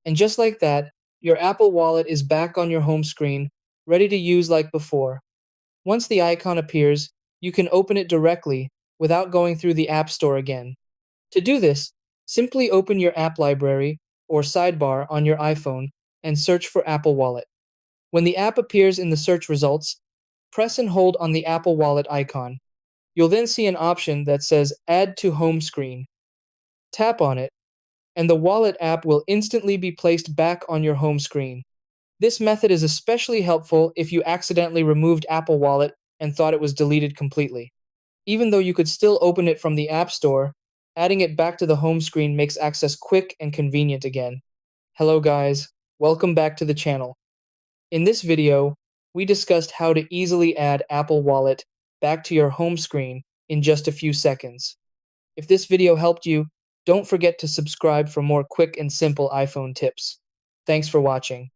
And just like that, your Apple Wallet is back on your home screen, ready to use like before. Once the icon appears, you can open it directly without going through the App Store again. To do this, simply open your app library or sidebar on your iPhone and search for Apple Wallet. When the app appears in the search results, press and hold on the Apple Wallet icon. You'll then see an option that says Add to Home Screen. Tap on it, and the Wallet app will instantly be placed back on your home screen. This method is especially helpful if you accidentally removed Apple Wallet and thought it was deleted completely. Even though you could still open it from the App Store, adding it back to the home screen makes access quick and convenient again. Hello guys, welcome back to the channel. In this video, we discussed how to easily add Apple Wallet back to your home screen in just a few seconds. If this video helped you, don't forget to subscribe for more quick and simple iPhone tips. Thanks for watching.